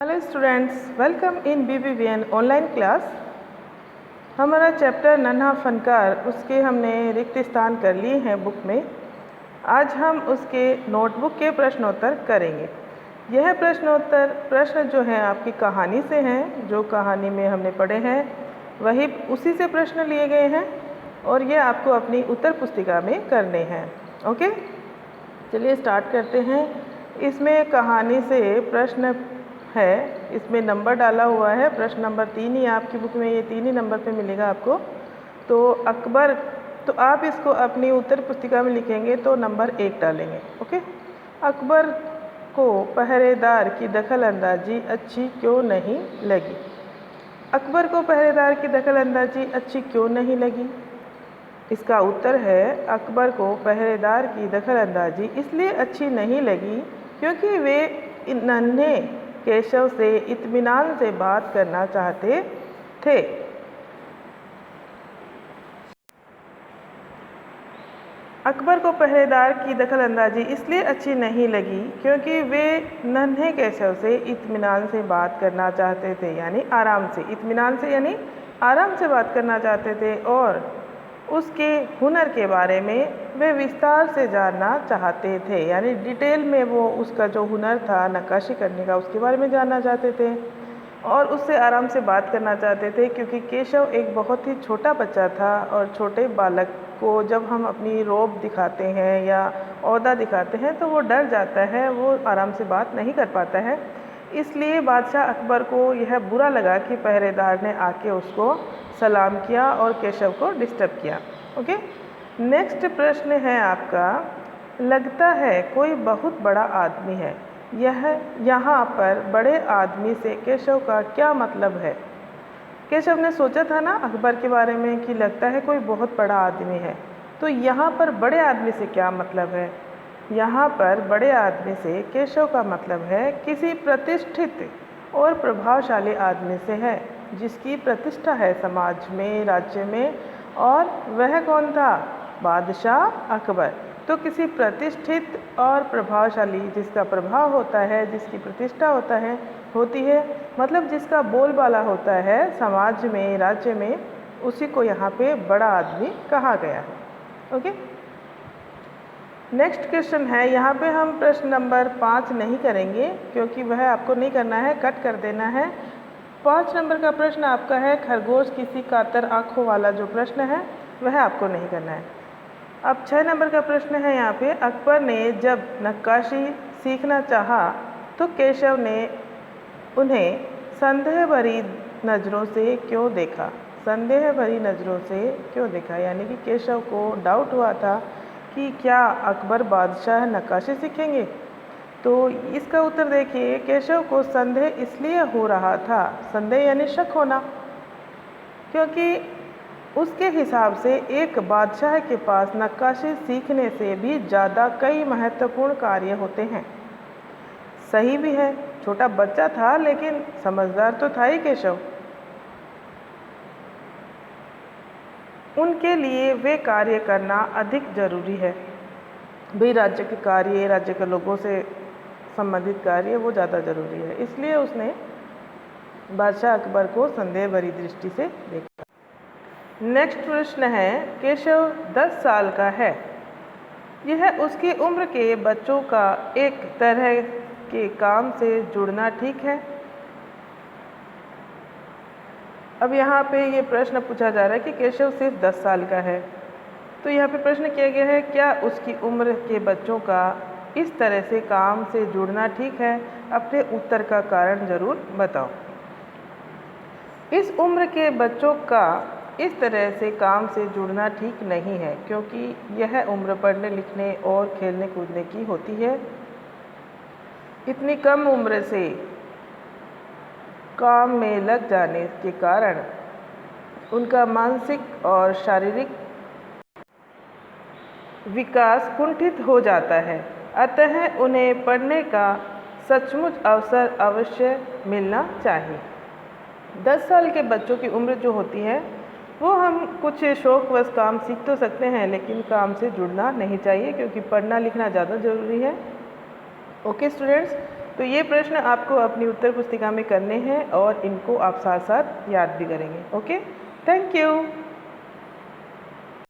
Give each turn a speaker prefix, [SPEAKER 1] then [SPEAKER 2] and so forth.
[SPEAKER 1] Hello students, welcome in BBVN online class. हमारा chapter नन्हा फनकार उसके हमने रिक्त स्थान कर लिए हैं बुक में। आज हम उसके नोटबुक के प्रश्नोत्तर करेंगे। यह प्रश्न जो हैं आपकी कहानी से हैं, जो कहानी में हमने पढ़े हैं वही उसी से प्रश्न लिए गए हैं और ये आपको अपनी उत्तर पुस्तिका में करने हैं। ओके, चलिए स्टार्ट करते हैं। इसमें कहानी से प्रश्न है, इसमें नंबर डाला हुआ है। प्रश्न नंबर 3 ही आपकी बुक में, ये 3 ही नंबर पे मिलेगा आपको। तो अकबर, तो आप इसको अपनी उत्तर पुस्तिका में लिखेंगे तो नंबर 1 डालेंगे। ओके, अकबर को पहरेदार की दखल अंदाजी अच्छी क्यों नहीं लगी? अकबर को पहरेदार की दखल अंदाजी अच्छी क्यों नहीं लगी? इसका उत्तर है अकबर को पहरेदार की दखल अंदाजी इसलिए अच्छी नहीं लगी क्योंकि वे नन्हे केशव से इत्मीनान से बात करना चाहते थे। अकबर को पहरेदार की दखल अंदाजी इसलिए अच्छी नहीं लगी क्योंकि वे नन्हे केशव से इत्मीनान से बात करना चाहते थे, यानी आराम से। इत्मीनान से यानी आराम से बात करना चाहते थे और उसके हुनर के बारे में वे विस्तार से जानना चाहते थे, यानी डिटेल में वो उसका जो हुनर था नक्काशी करने का उसके बारे में जानना चाहते थे और उससे आराम से बात करना चाहते थे। क्योंकि केशव एक बहुत ही छोटा बच्चा था और छोटे बालक को जब हम अपनी रोब दिखाते हैं या ओहदा दिखाते हैं तो वो डर जाता है, वो आराम से बात नहीं कर पाता है। इसलिए बादशाह अकबर को यह बुरा लगा कि पहरेदार ने आके उसको सलाम किया और केशव को डिस्टर्ब किया। ओके, नेक्स्ट प्रश्न है आपका, लगता है कोई बहुत बड़ा आदमी है। यहाँ पर बड़े आदमी से केशव का क्या मतलब है? केशव ने सोचा था ना अकबर के बारे में कि लगता है कोई बहुत बड़ा आदमी है, तो यहाँ पर बड़े आदमी से क्या मतलब है? यहाँ पर बड़े आदमी से केशव का मतलब है किसी प्रतिष्ठित और प्रभावशाली आदमी से है जिसकी प्रतिष्ठा है समाज में, राज्य में। और वह कौन था? बादशाह अकबर। तो किसी प्रतिष्ठित और प्रभावशाली, जिसका प्रभाव होता है, जिसकी प्रतिष्ठा होती है, मतलब जिसका बोलबाला होता है समाज में, राज्य में, उसी को यहाँ पे बड़ा आदमी कहा गया है। ओके, नेक्स्ट क्वेश्चन है। यहाँ पे हम प्रश्न नंबर 5 नहीं करेंगे क्योंकि वह आपको नहीं करना है, कट कर देना है। 5 नंबर का प्रश्न आपका है खरगोश किसी कातर आँखों वाला, जो प्रश्न है वह आपको नहीं करना है। अब 6 नंबर का प्रश्न है यहाँ पे, अकबर ने जब नक्काशी सीखना चाहा तो केशव ने उन्हें संदेह भरी नज़रों से क्यों देखा? संदेह भरी नज़रों से क्यों देखा, यानी कि केशव को डाउट हुआ था कि क्या अकबर बादशाह नक्काशी सीखेंगे। तो इसका उत्तर देखिए, केशव को संदेह इसलिए हो रहा था, संदेह यानी शक होना, क्योंकि उसके हिसाब से एक बादशाह के पास नक्काशी सीखने से भी ज़्यादा कई महत्वपूर्ण कार्य होते हैं। सही भी है, छोटा बच्चा था लेकिन समझदार तो था ही केशव। उनके लिए वे कार्य करना अधिक जरूरी है। भाई राज्य के कार्य, राज्य के लोगों से संबंधित कार्य वो ज़्यादा जरूरी है, इसलिए उसने बादशाह अकबर को संदेह भरी दृष्टि से देखा। नेक्स्ट प्रश्न है, केशव 10 साल का है, यह उसकी उम्र के बच्चों का एक तरह के काम से जुड़ना ठीक है? अब यहाँ पे ये प्रश्न पूछा जा रहा है कि केशव सिर्फ 10 साल का है, तो यहाँ पे प्रश्न किया गया है क्या उसकी उम्र के बच्चों का इस तरह से काम से जुड़ना ठीक है? अपने उत्तर का कारण ज़रूर बताओ। इस उम्र के बच्चों का इस तरह से काम से जुड़ना ठीक नहीं है क्योंकि यह उम्र पढ़ने लिखने और खेलने कूदने की होती है। इतनी कम उम्र से काम में लग जाने के कारण उनका मानसिक और शारीरिक विकास कुंठित हो जाता है, अतः उन्हें पढ़ने का सचमुच अवसर अवश्य मिलना चाहिए। 10 साल के बच्चों की उम्र जो होती है वो हम कुछ शौकवश काम सीख तो सकते हैं लेकिन काम से जुड़ना नहीं चाहिए क्योंकि पढ़ना लिखना ज़्यादा ज़रूरी है। ओके स्टूडेंट्स, तो ये प्रश्न आपको अपनी उत्तर पुस्तिका में करने हैं और इनको आप साथ साथ याद भी करेंगे। Okay, thank you.